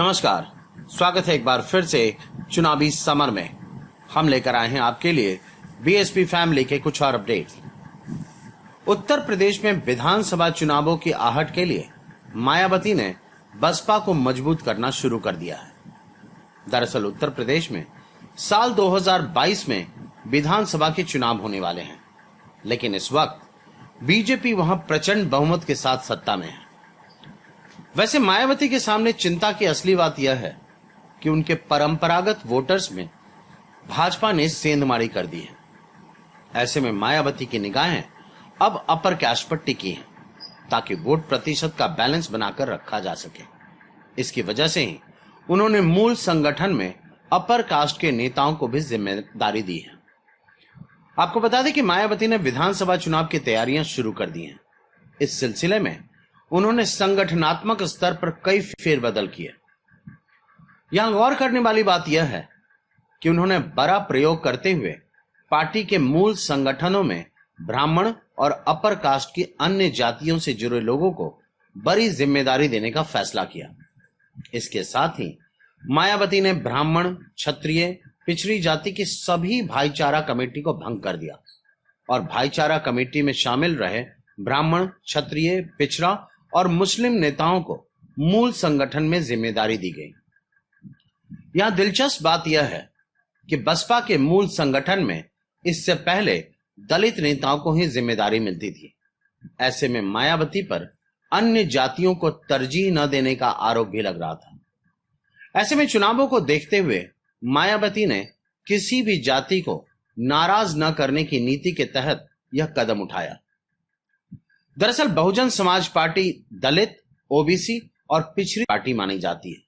नमस्कार, स्वागत है एक बार फिर से चुनावी समर में। हम लेकर आए हैं आपके लिए बीएसपी फैमिली के कुछ और अपडेट्स। उत्तर प्रदेश में विधानसभा चुनावों की आहट के लिए मायावती ने बसपा को मजबूत करना शुरू कर दिया है। दरअसल उत्तर प्रदेश में साल 2022 में विधानसभा के चुनाव होने वाले हैं, लेकिन इस वक्त बीजेपी वहां प्रचंड बहुमत के साथ सत्ता में है। वैसे मायावती के सामने चिंता की असली बात यह है कि उनके परंपरागत वोटर्स में भाजपा ने सेंधमारी कर दी है। ऐसे में मायावती की निगाहें अब अपर कास्ट पर टिकी हैं, ताकि वोट प्रतिशत का बैलेंस बनाकर रखा जा सके। इसकी वजह से ही उन्होंने मूल संगठन में अपर कास्ट के नेताओं को भी जिम्मेदारी दी है। आपको बता दें कि मायावती ने विधानसभा चुनाव की तैयारियां शुरू कर दी हैं। इस सिलसिले में उन्होंने संगठनात्मक स्तर पर कई फेरबदल किए। यहां गौर करने वाली बात यह है कि उन्होंने बड़ा प्रयोग करते हुए पार्टी के मूल संगठनों में ब्राह्मण और अपर कास्ट की अन्य जातियों से जुड़े लोगों को बड़ी जिम्मेदारी देने का फैसला किया। इसके साथ ही मायावती ने ब्राह्मण, क्षत्रिय, पिछड़ी जाति की सभी भाईचारा कमेटी को भंग कर दिया और भाईचारा कमेटी में शामिल रहे ब्राह्मण, क्षत्रिय, पिछड़ा और मुस्लिम नेताओं को मूल संगठन में जिम्मेदारी दी गई। यहां दिलचस्प बात यह है कि बसपा के मूल संगठन में इससे पहले दलित नेताओं को ही जिम्मेदारी मिलती थी। ऐसे में मायावती पर अन्य जातियों को तरजीह न देने का आरोप भी लग रहा था। ऐसे में चुनावों को देखते हुए मायावती ने किसी भी जाति को नाराज न करने की नीति के तहत यह कदम उठाया। दरअसल बहुजन समाज पार्टी दलित, ओबीसी और पिछड़ी पार्टी मानी जाती है।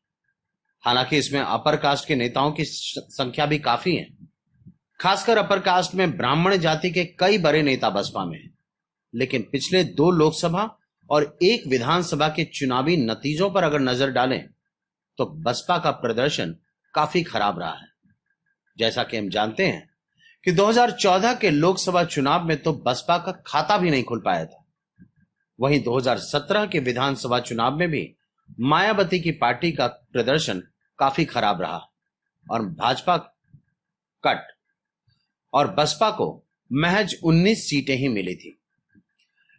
हालांकि इसमें अपर कास्ट के नेताओं की संख्या भी काफी है। खासकर अपर कास्ट में ब्राह्मण जाति के कई बड़े नेता बसपा में हैं। लेकिन पिछले 2 लोकसभा और 1 विधानसभा के चुनावी नतीजों पर अगर नजर डालें तो बसपा का प्रदर्शन काफी खराब रहा है। जैसा कि हम जानते हैं कि 2014 के लोकसभा चुनाव में तो बसपा का खाता भी नहीं खुल पाया था। वहीं 2017 के विधानसभा चुनाव में भी मायावती की पार्टी का प्रदर्शन काफी खराब रहा और भाजपा कट और बसपा को महज 19 सीटें ही मिली थी।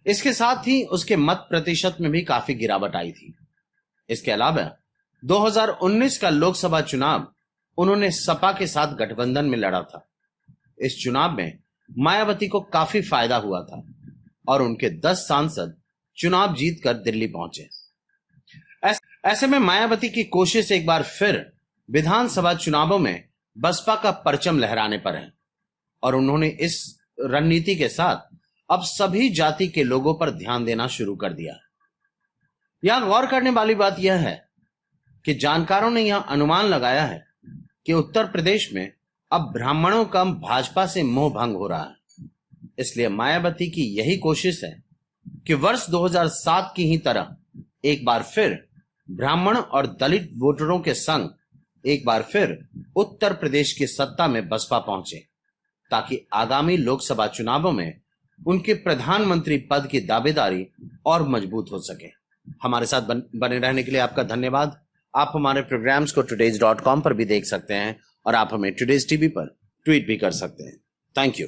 इसके साथ ही उसके मत प्रतिशत में भी काफी गिरावट आई थी। इसके अलावा 2019 का लोकसभा चुनाव उन्होंने सपा के साथ गठबंधन में लड़ा था। इस चुनाव में मायावती को काफी फायदा हुआ था और उनके 10 सांसद चुनाव जीतकर दिल्ली पहुंचे। ऐसे में मायावती की कोशिश एक बार फिर विधानसभा चुनावों में बसपा का परचम लहराने पर है और उन्होंने इस रणनीति के साथ अब सभी जाति के लोगों पर ध्यान देना शुरू कर दिया। यहां गौर करने वाली बात यह है कि जानकारों ने यह अनुमान लगाया है कि उत्तर प्रदेश में अब ब्राह्मणों का भाजपा से मोह भंग हो रहा है। इसलिए मायावती की यही कोशिश है कि वर्ष 2007 की ही तरह एक बार फिर ब्राह्मण और दलित वोटरों के संग एक बार फिर उत्तर प्रदेश की सत्ता में बसपा पहुंचे, ताकि आगामी लोकसभा चुनावों में उनके प्रधानमंत्री पद की दावेदारी और मजबूत हो सके। हमारे साथ बने रहने के लिए आपका धन्यवाद। आप हमारे प्रोग्राम्स को today's.com पर भी देख सकते हैं और आप हमें टुडेज टीवी पर ट्वीट भी कर सकते हैं। Thank you.